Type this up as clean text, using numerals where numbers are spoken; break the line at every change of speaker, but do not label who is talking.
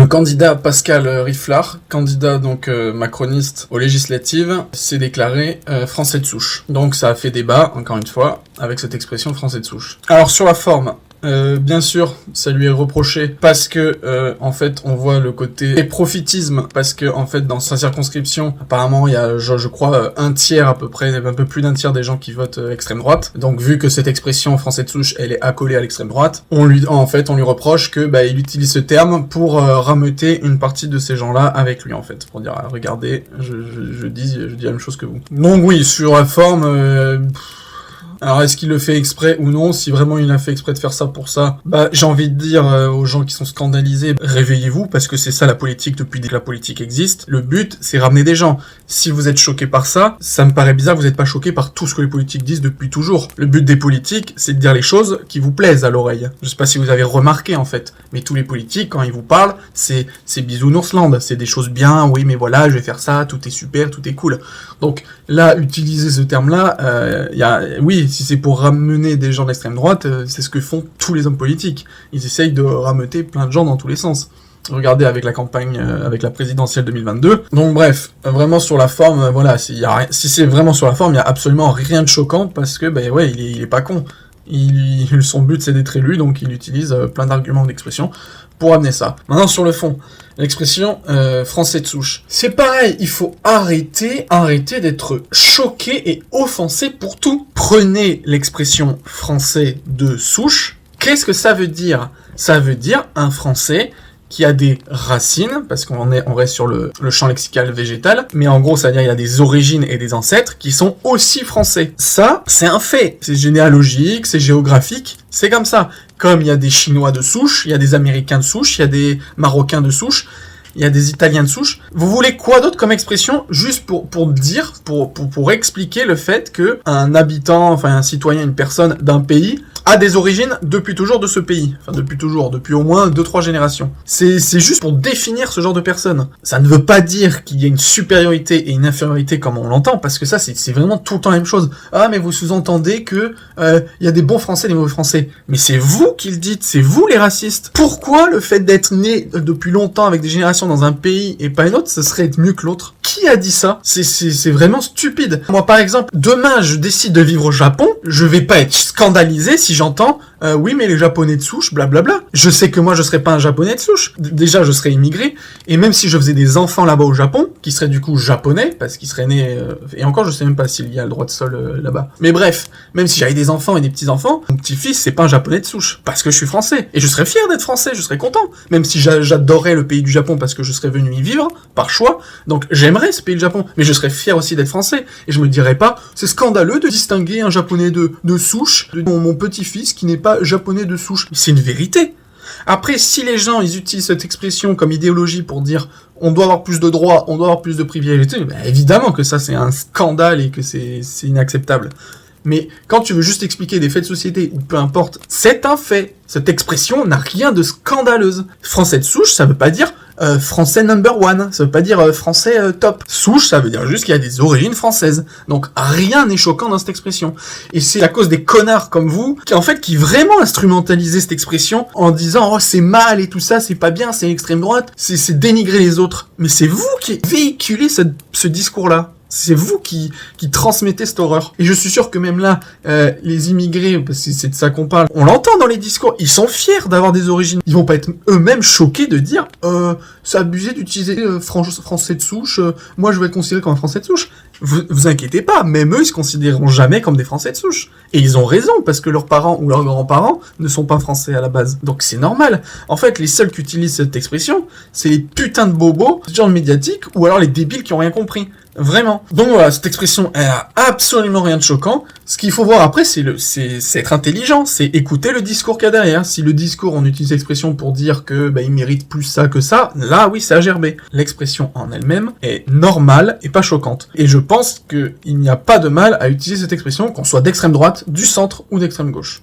Le candidat Pascal Riflard, candidat donc macroniste aux législatives, s'est déclaré français de souche. Donc ça a fait débat, encore une fois, avec cette expression français de souche. Alors sur la forme, bien sûr, ça lui est reproché parce que, en fait, on voit le côté profitisme, parce que, en fait, dans sa circonscription, apparemment, il y a, je crois, un tiers à peu près, un peu plus d'un tiers des gens qui votent extrême droite. Donc, vu que cette expression français de souche, elle est accolée à l'extrême droite, on lui reproche que, il utilise ce terme pour rameuter une partie de ces gens-là avec lui, en fait, pour dire, regardez, je dis la même chose que vous. Donc oui, sur la forme. Alors, est-ce qu'il le fait exprès ou non? Si vraiment il a fait exprès de faire ça pour ça, j'ai envie de dire aux gens qui sont scandalisés, réveillez-vous, parce que c'est ça la politique depuis que la politique existe. Le but, c'est ramener des gens. Si vous êtes choqués par ça, ça me paraît bizarre que vous n'êtes pas choqués par tout ce que les politiques disent depuis toujours. Le but des politiques, c'est de dire les choses qui vous plaisent à l'oreille. Je sais pas si vous avez remarqué, en fait, mais tous les politiques, quand ils vous parlent, c'est bisounoursland. C'est des choses bien, oui, mais voilà, je vais faire ça, tout est super, tout est cool. Donc, là, utiliser ce terme-là, oui, si c'est pour ramener des gens d'extrême droite, c'est ce que font tous les hommes politiques. Ils essayent de rameuter plein de gens dans tous les sens. Regardez avec la campagne, avec la présidentielle 2022. Donc bref, vraiment sur la forme, voilà, si c'est vraiment sur la forme, il y a absolument rien de choquant, parce que, il est pas con. Son but c'est d'être élu, donc il utilise plein d'arguments d'expression pour amener ça. Maintenant sur le fond, l'expression français de souche. C'est pareil, il faut arrêter d'être choqué et offensé pour tout. Prenez l'expression français de souche. Qu'est-ce que ça veut dire? Ça veut dire un français qui a des racines, parce qu'on reste sur le champ lexical végétal, mais en gros, ça veut dire qu'il y a des origines et des ancêtres qui sont aussi français. Ça, c'est un fait. C'est généalogique, c'est géographique, c'est comme ça. Comme il y a des Chinois de souche, il y a des Américains de souche, il y a des Marocains de souche, il y a des Italiens de souche. Vous voulez quoi d'autre comme expression? Juste pour expliquer le fait que un habitant, enfin un citoyen, une personne d'un pays a des origines depuis toujours de ce pays. Enfin, depuis au moins 2-3 générations. C'est juste pour définir ce genre de personne. Ça ne veut pas dire qu'il y a une supériorité et une infériorité comme on l'entend, parce que ça, c'est vraiment tout le temps la même chose. Ah, mais vous sous-entendez que il y a des bons français et des mauvais français. Mais c'est vous qui le dites, c'est vous les racistes. Pourquoi le fait d'être né depuis longtemps avec des générations dans un pays et pas une autre, ce serait être mieux que l'autre? Qui a dit ça? C'est vraiment stupide. Moi, par exemple, demain, je décide de vivre au Japon, je vais pas être scandalisé si j'entends oui, mais les Japonais de souche, blablabla. Je sais que moi, je serais pas un Japonais de souche. Déjà, je serais immigré. Et même si je faisais des enfants là-bas au Japon, qui seraient du coup japonais, parce qu'ils seraient nés... et encore, je sais même pas s'il y a le droit de sol là-bas. Mais bref, même si j'avais des enfants et des petits-enfants, mon petit-fils, c'est pas un Japonais de souche. Parce que je suis français. Et je serais fier d'être français, je serais content. Même si j'adorais le pays du Japon parce que je serais venu y vivre, par choix. Donc, j'aimerais ce pays, le Japon. Mais je serais fier aussi d'être français. Et je me dirais pas, c'est scandaleux de distinguer un Japonais de souche de mon petit-fils qui n'est pas Japonais de souche. C'est une vérité. Après, si les gens, ils utilisent cette expression comme idéologie pour dire on doit avoir plus de droits, on doit avoir plus de privilèges, évidemment que ça, c'est un scandale et que c'est inacceptable. Mais quand tu veux juste expliquer des faits de société, ou peu importe, c'est un fait. Cette expression n'a rien de scandaleuse. Français de souche, ça veut pas dire français number one, ça veut pas dire français top. Souche, ça veut dire juste qu'il y a des origines françaises. Donc rien n'est choquant dans cette expression. Et c'est à cause des connards comme vous, qui vraiment instrumentalisaient cette expression en disant « Oh, c'est mal et tout ça, c'est pas bien, c'est l'extrême droite, c'est dénigrer les autres. » Mais c'est vous qui véhiculez ce discours-là. C'est vous qui transmettez cette horreur. Et je suis sûr que même là, les immigrés, parce que c'est de ça qu'on parle, on l'entend dans les discours, ils sont fiers d'avoir des origines. Ils vont pas être eux-mêmes choqués de dire c'est abusé d'utiliser français de souche, moi je vais être considéré comme un français de souche. Vous inquiétez pas, même eux, ils se considéreront jamais comme des Français de souche. Et ils ont raison, parce que leurs parents ou leurs grands-parents ne sont pas français à la base. Donc c'est normal. En fait, les seuls qui utilisent cette expression, c'est les putains de bobos, ce genre de médiatiques, ou alors les débiles qui ont rien compris. Vraiment. Donc voilà, cette expression, elle a absolument rien de choquant. Ce qu'il faut voir après, c'est être intelligent, c'est écouter le discours qu'il y a derrière. Si le discours, on utilise l'expression pour dire que il mérite plus ça que ça, là oui, c'est à gerber. L'expression en elle-même est normale et pas choquante. Et je pense qu'il n'y a pas de mal à utiliser cette expression, qu'on soit d'extrême droite, du centre ou d'extrême gauche.